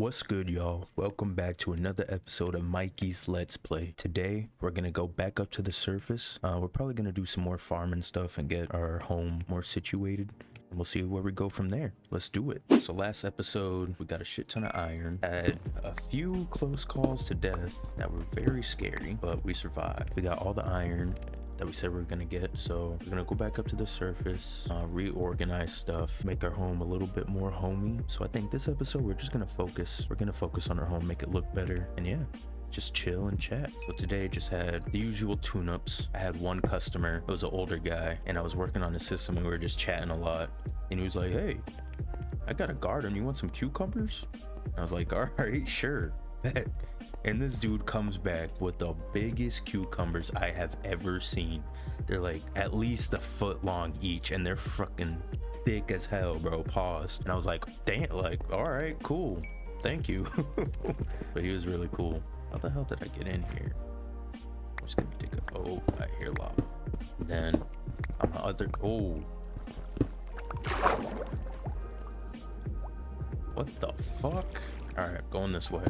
What's good, y'all? Welcome back to another episode of Mikeys Let's Play. Today, we're gonna go back up to the surface. We're probably gonna do some more farming stuff and get our home more situated. And we'll see where we go from there. Let's do it. So last episode, we got a shit ton of iron. Had a few close calls to death that were very scary, but we survived. We got all the iron that we said we were gonna get, so we're gonna go back up to the surface, reorganize stuff, make our home a little bit more homey. So I think this episode we're gonna focus on our home, make it look better, and yeah, just chill and chat. So today I just had the usual tune-ups. I had one customer, it was an older guy, and I was working on the system and we were just chatting a lot, and he was like, hey, I got a garden, you want some cucumbers? And I was like, all right, sure, bet. And this dude comes back with the biggest cucumbers I have ever seen. They're like at least a foot long each, and they're fucking thick as hell, bro. Pause. And I was like, damn, like, all right, cool, thank you. But he was really cool. How the hell did I get in here? I'm just gonna take a, oh, I hear lava. Then on the other, oh, what the fuck? All right, going this way.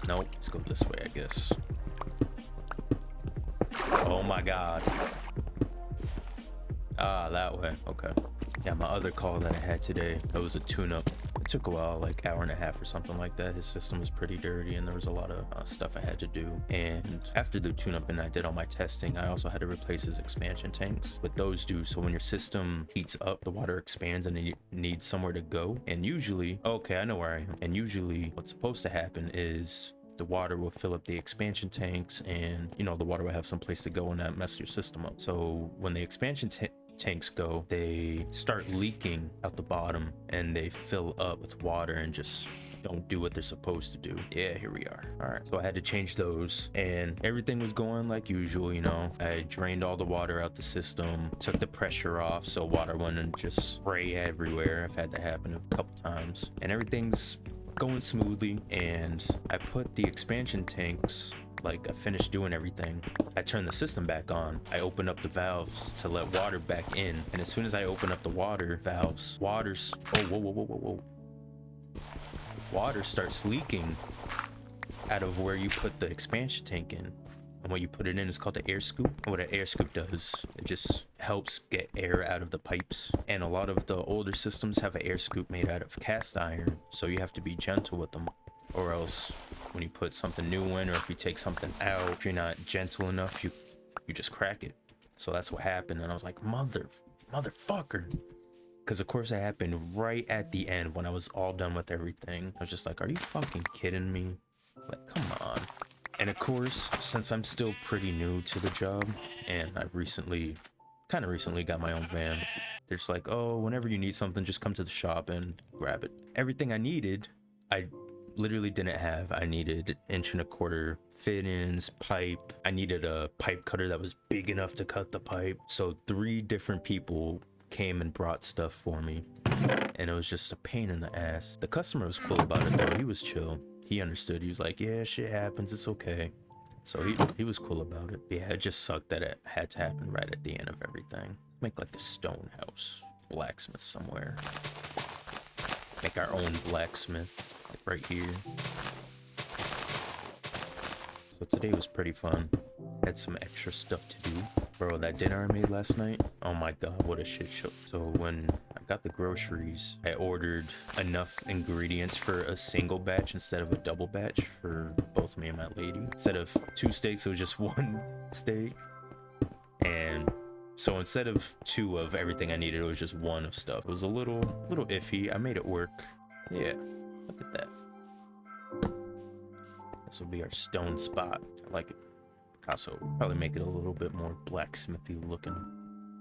Nope, let's go this way, I guess. Oh my god. Ah, that way. Okay. Yeah, my other call that I had today, that was a tune-up. It took a while, like hour and a half or something like that. His system was pretty dirty and there was a lot of stuff I had to do. And after the tune-up and I did all my testing, I also had to replace his expansion tanks. But those do, so when your system heats up, the water expands and it needs somewhere to go. And usually, okay, I know where I am. And usually what's supposed to happen is the water will fill up the expansion tanks and, you know, the water will have some place to go and not mess your system up. So when the expansion tanks go, they start leaking out the bottom and they fill up with water and just don't do what they're supposed to do. Yeah, here we are. All right, so I had to change those and everything was going like usual, you know. I drained all the water out the system, took the pressure off so water wouldn't just spray everywhere. I've had that happen a couple times and everything's going smoothly. And I put the expansion tanks, like I finished doing everything, I turned the system back on. I opened up the valves to let water back in, and as soon as I open up the water valves, water starts leaking out of where you put the expansion tank in. And when you put it in, it's called the air scoop. And what an air scoop does, it just helps get air out of the pipes. And a lot of the older systems have an air scoop made out of cast iron, so you have to be gentle with them, or else when you put something new in, or if you take something out, if you're not gentle enough, you just crack it. So that's what happened, and I was like, motherfucker, because of course it happened right at the end when I was all done with everything. I was just like, are you fucking kidding me? Like, come on. And of course, since I'm still pretty new to the job and I've kind of recently got my own van, there's like, oh, whenever you need something, just come to the shop and grab it. Everything I needed, I literally didn't have. I needed 1.25 inch fittings, pipe. I needed a pipe cutter that was big enough to cut the pipe. So 3 different people came and brought stuff for me, and it was just a pain in the ass. The customer was cool about it though. He was chill. He understood. He was like, yeah, shit happens, it's okay. So he was cool about it. Yeah, it just sucked that it had to happen right at the end of everything. Let's make like a stone house, blacksmith somewhere. Make our own blacksmith, like right here. So today was pretty fun. Had some extra stuff to do. Bro, that dinner I made last night, oh my god, what a shit show. So when I got the groceries, I ordered enough ingredients for a single batch instead of a double batch for both me and my lady. Instead of 2 steaks, it was just 1 steak. And so instead of 2 of everything I needed, it was just 1 of stuff. It was a little iffy. I made it work. Yeah, look at that. This will be our stone spot. I like it. Also, probably make it a little bit more blacksmithy looking.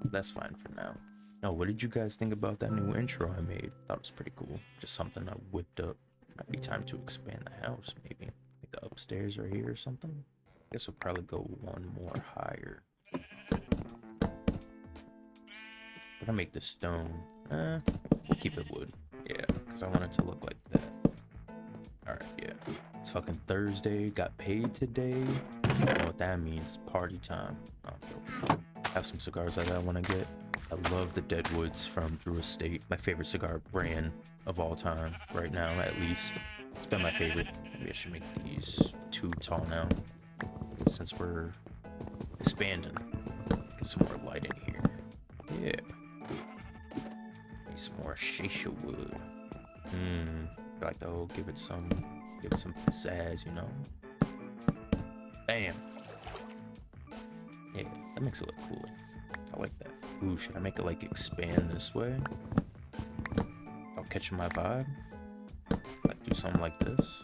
That's fine for now. Now, what did you guys think about that new intro I made? Thought it was pretty cool. Just something I whipped up. Might be time to expand the house, maybe. Like upstairs right here or something. Guess we'll probably go 1 more higher. Should I make this stone? We'll keep it wood. Yeah, because I want it to look like that. Alright, yeah. It's fucking Thursday. Got paid today. You know what that means. Party time. Oh, have some cigars that I want to get. I love the Deadwoods from Drew Estate. My favorite cigar brand of all time, right now at least. It's been my favorite. Maybe I should make these too tall now, since we're expanding. Get some more light in here. Yeah. Need some more shisha wood. Like, oh, give it some pizzazz, you know. Bam. Yeah, that makes it look cooler. I like that. Ooh, should I make it like expand this way? I'll catch my vibe. Like do something like this.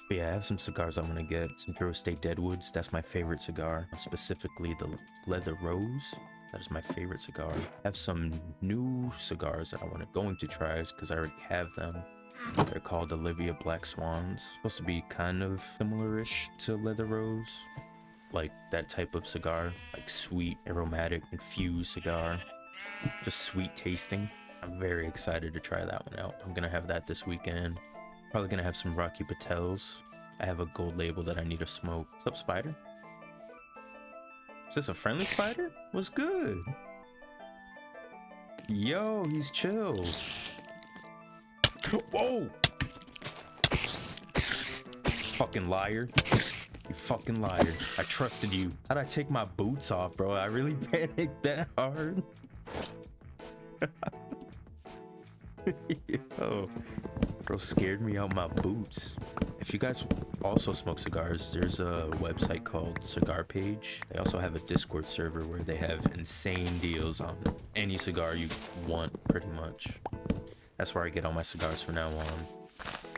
But yeah, I have some cigars I want to get. Some Drew Estate Deadwoods. That's my favorite cigar. Specifically the Leather Rose. That is my favorite cigar. I have some new cigars that going to try because I already have them. They're called Olivia Black Swans. Supposed to be kind of similar-ish to Leather Rose. Like that type of cigar. Like sweet, aromatic, infused cigar. Just sweet tasting. I'm very excited to try that one out. I'm gonna have that this weekend. Probably gonna have some Rocky Patels. I have a gold label that I need to smoke. What's up, Spider? Is this a friendly spider? What's good? Yo, he's chill. Whoa! Fucking liar. You fucking liar. I trusted you. How'd I take my boots off, bro? I really panicked that hard. Yo, bro scared me out my boots. If you guys also smoke cigars, there's a website called Cigar Page. They also have a Discord server where they have insane deals on any cigar you want, pretty much. That's where I get all my cigars from now on.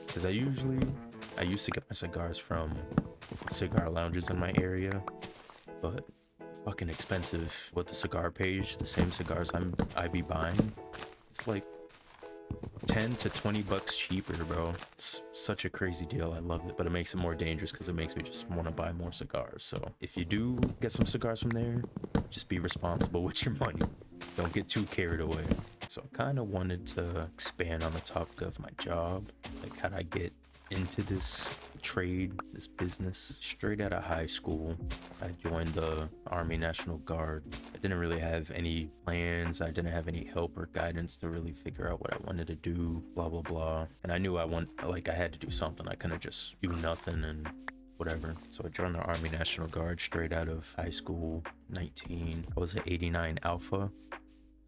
Because I used to get my cigars from cigar lounges in my area, but fucking expensive. With the Cigar Page, the same cigars I be buying, it's like 10 to 20 bucks cheaper, bro. It's such a crazy deal. I love it, but it makes it more dangerous because it makes me just want to buy more cigars. So if you do get some cigars from there, just be responsible with your money. Don't get too carried away. So I kind of wanted to expand on the topic of my job. Like, how'd I get into this trade, this business? Straight out of high school, I joined the Army National Guard. I didn't really have any plans. I didn't have any help or guidance to really figure out what I wanted to do, blah blah blah. And I knew I had to do something. I couldn't just do nothing and whatever. So I joined the Army National Guard straight out of high school, 19. I was an 89 Alpha.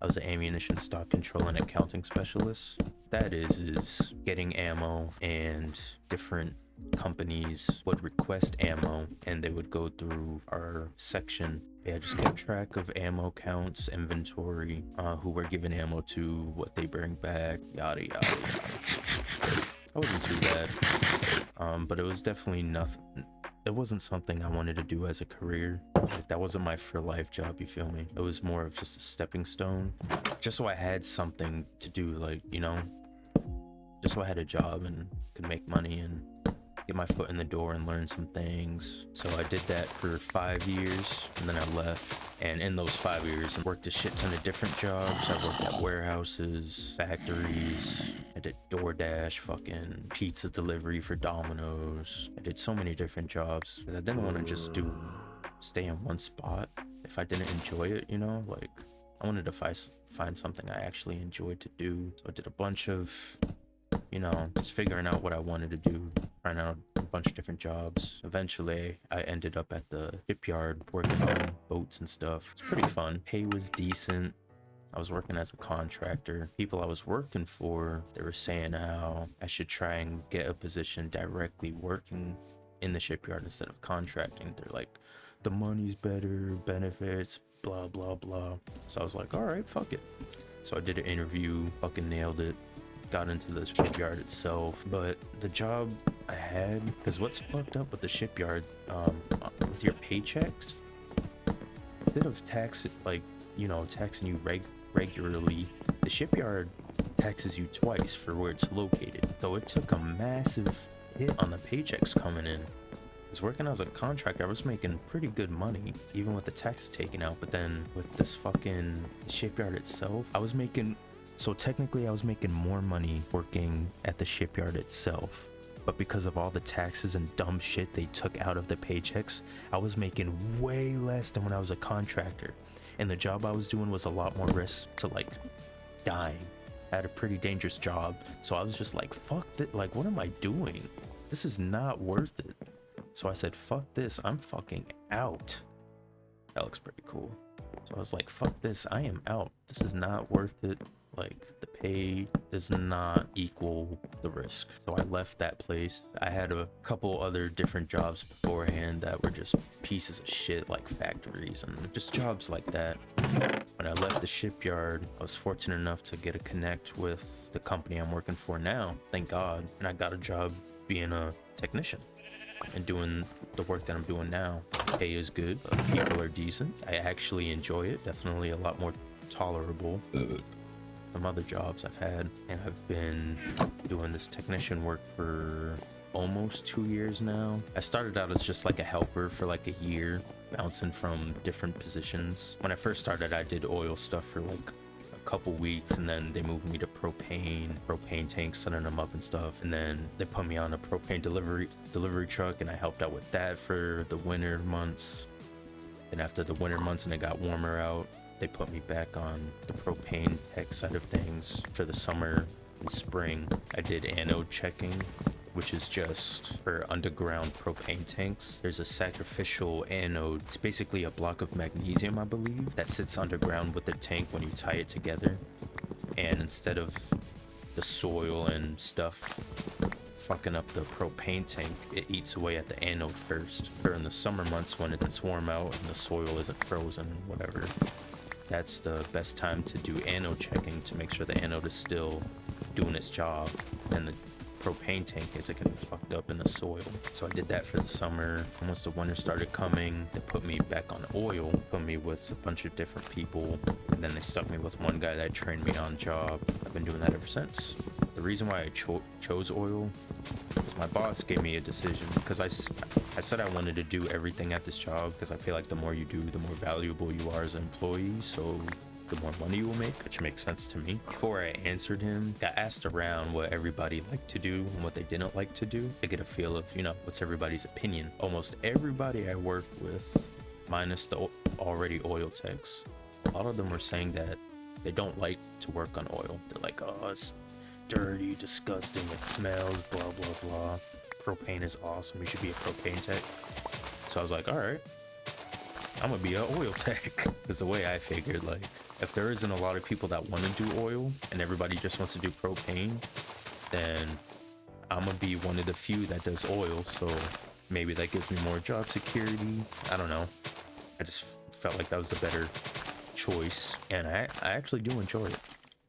I was an ammunition stock control and accounting specialist. That is getting ammo, and different companies would request ammo and they would go through our section. Yeah, just kept track of ammo counts, inventory, who we're giving ammo to, what they bring back, yada yada yada. That wasn't too bad, but it was definitely nothing. It wasn't something I wanted to do as a career. Like, that wasn't my for life job, you feel me? It was more of just a stepping stone, just so I had something to do, like, you know, just so I had a job and could make money and get my foot in the door and learn some things. So I did that for 5 years, and then I left. And in those 5 years, I worked a shit ton of different jobs. I worked at warehouses, factories. I did DoorDash, fucking pizza delivery for Domino's. I did so many different jobs because I didn't want to just stay in one spot if I didn't enjoy it, you know? Like, I wanted to find something I actually enjoyed to do. So I did a bunch of, you know, just figuring out what I wanted to do, trying out a bunch of different jobs. Eventually, I ended up at the shipyard working on boats and stuff. It's pretty fun. Pay was decent. I was working as a contractor. People I was working for, they were saying how I should try and get a position directly working in the shipyard instead of contracting. They're like, the money's better, benefits, blah, blah, blah. So I was like, all right, fuck it. So I did an interview, fucking nailed it. Got into the shipyard itself, but the job I had, because what's fucked up with the shipyard, with your paychecks, instead of taxing you regularly, the shipyard taxes you twice for where it's located. So it took a massive hit on the paychecks coming in. Because working as a contractor, I was making pretty good money, even with the taxes taken out. But then with this fucking shipyard itself, so technically I was making more money working at the shipyard itself, but because of all the taxes and dumb shit they took out of the paychecks, I was making way less than when I was a contractor. And the job I was doing was a lot more risk to like dying. I had a pretty dangerous job, so I was just like, fuck that, like what am I doing? This is not worth it. So I said, fuck this, I'm fucking out. That looks pretty cool. So I was like, fuck this, I am out. This is not worth it. Like the pay does not equal the risk. So I left that place. I had a couple other different jobs beforehand that were just pieces of shit, like factories and just jobs like that. When I left the shipyard, I was fortunate enough to get a connect with the company I'm working for now, thank God. And I got a job being a technician and doing the work that I'm doing now. Pay is good, people are decent. I actually enjoy it, definitely a lot more tolerable some other jobs I've had. And I've been doing this technician work for almost 2 years now. I started out as just like a helper for like a year, bouncing from different positions. When I first started, I did oil stuff for like a couple weeks, and then they moved me to propane tanks, setting them up and stuff. And then they put me on a propane delivery truck, and I helped out with that for the winter months. And after the winter months and it got warmer out, they put me back on the propane tech side of things for the summer and spring. I did anode checking, which is just for underground propane tanks. There's a sacrificial anode. It's basically a block of magnesium, I believe, that sits underground with the tank when you tie it together. And instead of the soil and stuff fucking up the propane tank, it eats away at the anode first. During the summer months when it's warm out and the soil isn't frozen, whatever, that's the best time to do anode checking to make sure the anode is still doing its job and the propane tank isn't getting fucked up in the soil. So I did that for the summer. And once the winter started coming, they put me back on oil, put me with a bunch of different people, and then they stuck me with one guy that trained me on job. I've been doing that ever since. The reason why I chose oil is my boss gave me a decision, because I said I wanted to do everything at this job because I feel like the more you do, the more valuable you are as an employee, so the more money you will make, which makes sense to me. Before I answered him, I asked around what everybody liked to do and what they didn't like to do to get a feel of, you know, what's everybody's opinion. Almost everybody I worked with, minus the already oil techs, a lot of them were saying that they don't like to work on oil. They're like, oh, it's dirty, disgusting, it smells, blah, blah, blah. Propane is awesome, you should be a propane tech. So I was like, all right, I'm gonna be an oil tech. Is the way I figured, like, if there isn't a lot of people that want to do oil and everybody just wants to do propane, then I'm gonna be one of the few that does oil, so maybe that gives me more job security. I don't know, I just felt like that was the better choice, and I actually do enjoy it.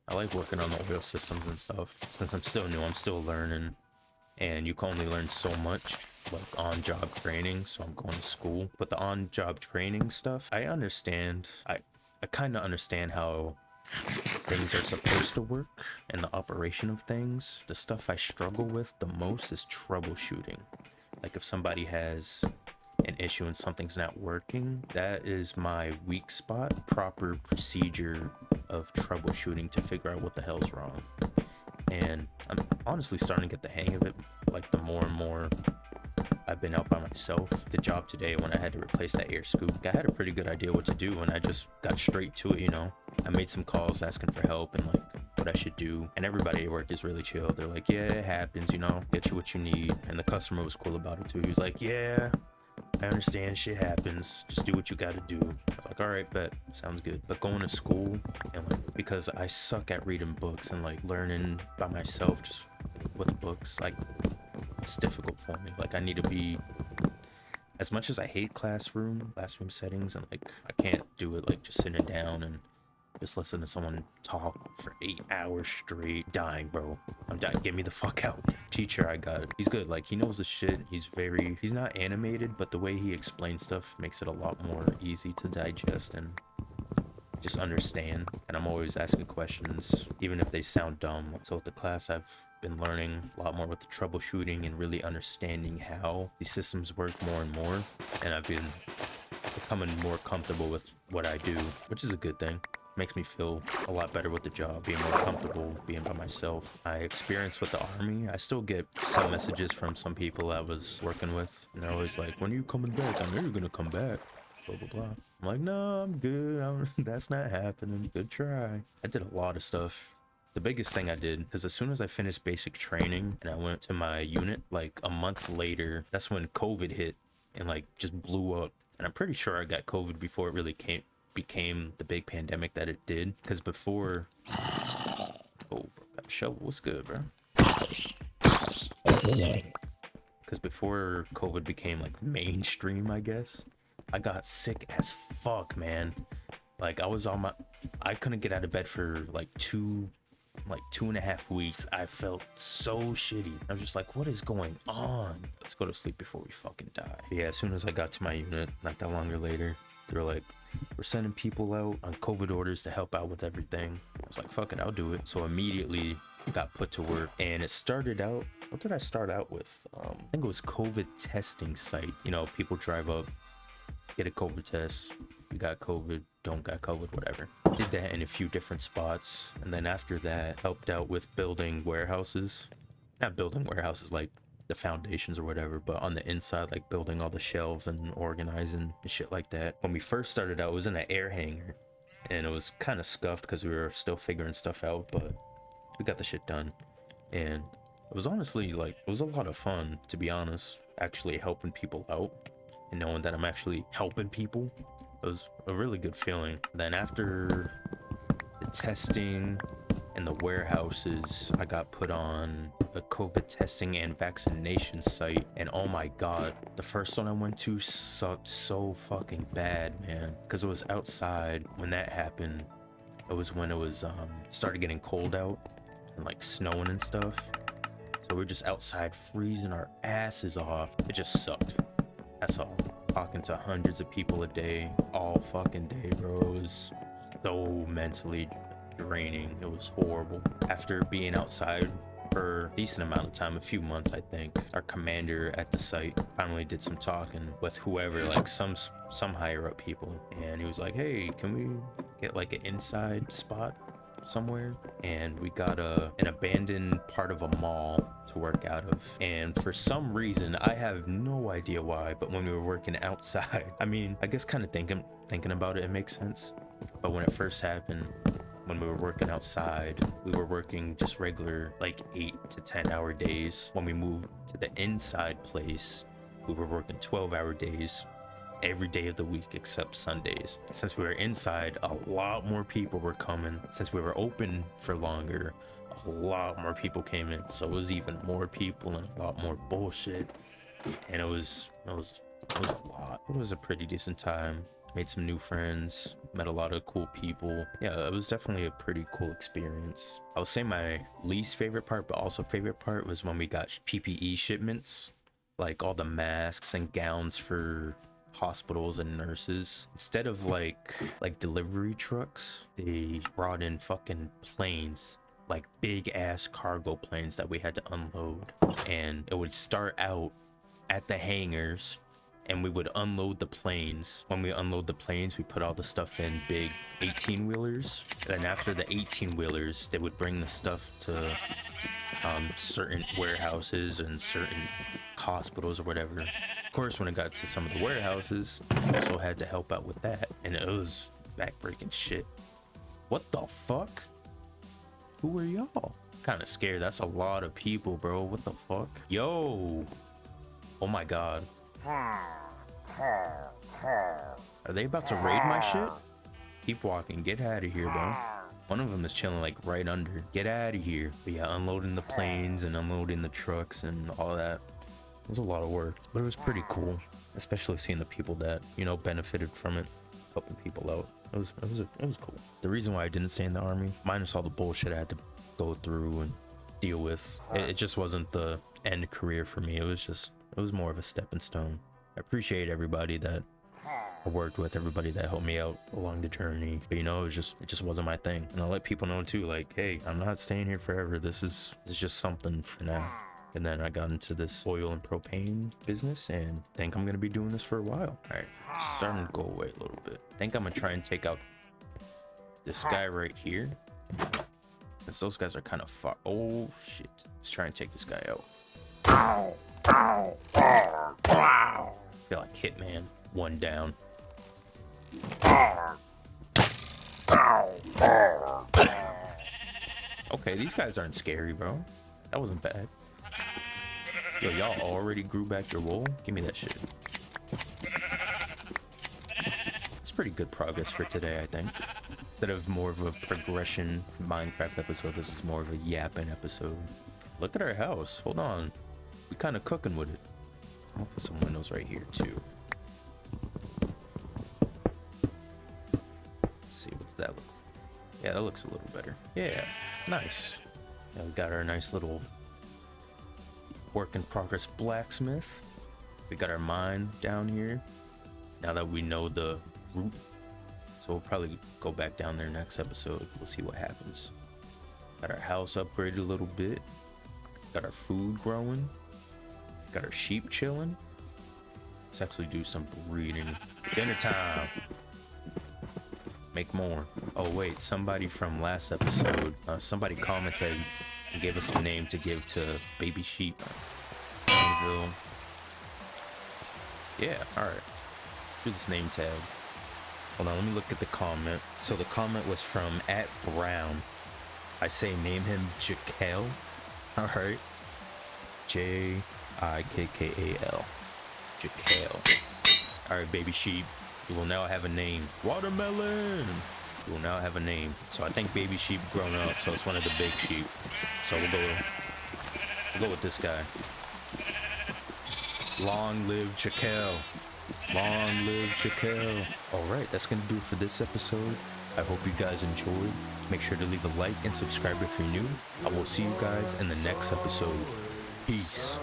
I like working on the oil systems and stuff. Since I'm still new, I'm still learning, and you can only learn so much like on-job training, so I'm going to school. But the on-job training stuff, I understand. I kind of understand how things are supposed to work and the operation of things. The stuff I struggle with the most is troubleshooting. Like if somebody has an issue and something's not working, that is my weak spot. Proper procedure of troubleshooting to figure out what the hell's wrong. And I'm honestly starting to get the hang of it, like the more and more I've been out by myself. The job today, when I had to replace that air scoop, I had a pretty good idea what to do, and I just got straight to it, you know. I made some calls asking for help and like what I should do, and everybody at work is really chill. They're like, yeah, it happens, you know, get you what you need. And the customer was cool about it too. He was like, yeah, I understand, shit happens, just do what you gotta do. I was like, all right, bet, sounds good. But going to school, and like, because I suck at reading books and like learning by myself just with books, like it's difficult for me. Like I need to be, as much as I hate classroom settings, and like I can't do it like just sitting down and just listen to someone talk for 8 hours straight. Dying, bro. I'm dying. Get me the fuck out. Teacher I got, he's good. Like he knows the shit. He's not animated, but the way he explains stuff makes it a lot more easy to digest and just understand. And I'm always asking questions, even if they sound dumb. So with the class, I've been learning a lot more with the troubleshooting and really understanding how these systems work more and more. And I've been becoming more comfortable with what I do, which is a good thing. Makes me feel a lot better with the job, being more comfortable being by myself. I experienced with the army, I still get some messages from some people I was working with, and they're always like, when are you coming back? I know you're gonna come back, blah blah blah. I'm like, no, I'm good. That's not happening. Good try. I did a lot of stuff. The biggest thing I did, because as soon as I finished basic training and I went to my unit, like a month later, that's when COVID hit and like just blew up. And I'm pretty sure I got COVID before it really became the big pandemic that it did. Because before, oh, bro, got a shovel. What's good, bro? Because before COVID became like mainstream, I guess, I got sick as fuck, man. Like I couldn't get out of bed for like 2.5 weeks. I felt so shitty. I was just like, what is going on? Let's go to sleep before we fucking die. But yeah, as soon as I got to my unit, not that longer later, they were like, we're sending people out on COVID orders to help out with everything. I was like, fuck it, I'll do it. So immediately got put to work, and it started out, what did I start out with? I think it was COVID testing site. You know, people drive up, get a COVID test. You got COVID, don't got COVID, whatever. Did that in a few different spots. And then after that, helped out with building warehouses. Not building warehouses like the foundations or whatever, but on the inside, like building all the shelves and organizing and shit like that. When we first started out, it was in an air hangar. And it was kind of scuffed because we were still figuring stuff out, but we got the shit done. And it was honestly like, it was a lot of fun, to be honest, actually helping people out and knowing that I'm actually helping people. It was a really good feeling. Then after the testing and the warehouses, I got put on a COVID testing and vaccination site. And oh my God, the first one I went to sucked so fucking bad, man. Because it was outside when that happened. It was when it was started getting cold out and like snowing and stuff. So we're just outside freezing our asses off. It just sucked. That's all. Talking to hundreds of people a day, all fucking day, bro. It was so mentally draining. It was horrible. After being outside for a decent amount of time, a few months, I think, our commander at the site finally did some talking with whoever, like some higher up people, and he was like, hey, can we get like an inside spot somewhere? And we got an abandoned part of a mall to work out of. And for some reason, I have no idea why, but when we were working outside, I mean, I guess kind of thinking about it, it makes sense. But when it first happened, when we were working outside, we were working just regular like 8 to 10 hour days. When we moved to the inside place, we were working 12-hour days every day of the week except Sundays. Since we were inside, a lot more people were coming. Since we were open for longer, a lot more people came in. So it was even more people and a lot more bullshit. And it was a lot. It was a pretty decent time. Made some new friends, met a lot of cool people. Yeah, it was definitely a pretty cool experience. I would say my least favorite part, but also favorite part, was when we got PPE shipments, like all the masks and gowns for hospitals and nurses. Instead of like delivery trucks, they brought in fucking planes, like big ass cargo planes that we had to unload. And it would start out at the hangars, and we would unload the planes. When we unload the planes, we put all the stuff in big 18-wheelers. And after the 18-wheelers, they would bring the stuff to certain warehouses and certain hospitals or whatever. Of course, when it got to some of the warehouses, I also had to help out with that. And it was backbreaking shit. What the fuck? Who are y'all? Kind of scared. That's a lot of people, bro. What the fuck? Yo. Oh my God. Are they about to raid my shit? Keep walking. Get out of here, bro. One of them is chilling like right under. Get out of here. But yeah, unloading the planes and unloading the trucks and all that. It was a lot of work, but it was pretty cool, especially seeing the people that, you know, benefited from it, helping people out. It was cool. The reason why I didn't stay in the army, minus all the bullshit I had to go through and deal with, it just wasn't the end career for me. It was more of a stepping stone. I appreciate everybody that I worked with, everybody that helped me out along the journey, but you know, it just wasn't my thing. And I'll let people know too, like, hey, I'm not staying here forever. This is just something for now. And then I got into this oil and propane business and think I'm gonna be doing this for a while. All right, starting to go away a little bit. Think I'm gonna try and take out this guy right here, since those guys are kind of far. Oh shit, let's try and take this guy out. I feel like Hitman. One down. Okay, these guys aren't scary, bro. That wasn't bad. Yo, y'all already grew back your wool? Give me that shit. It's pretty good progress for today, I think. Instead of more of a progression Minecraft episode, this is more of a yapping episode. Look at our house. Hold on. We kind of cooking with it. I'll put some windows right here, too. See what that looks like. Yeah, that looks a little better. Yeah, nice. Yeah, we got our nice little work in progress blacksmith. We got our mine down here. Now that we know the route, so we'll probably go back down there next episode. We'll see what happens. Got our house upgraded a little bit. Got our food growing. Got our sheep chilling. Let's actually do some breeding. Dinner time. Make more. Oh wait, somebody from last episode, somebody commented and gave us a name to give to baby sheep. Anvil. Yeah, alright. Do this name tag. Hold on, let me look at the comment. So the comment was from @Brown. I say name him Jakel. Alright. Jakikkal. Jakel. Alright, baby sheep. You will now have a name. Watermelon! You will now have a name. So I think baby sheep grown up, so it's one of the big sheep. So we'll go with this guy. Long live Jakel. Long live Jakel. Alright, that's gonna do it for this episode. I hope you guys enjoyed. Make sure to leave a like and subscribe if you're new. I will see you guys in the next episode. Peace.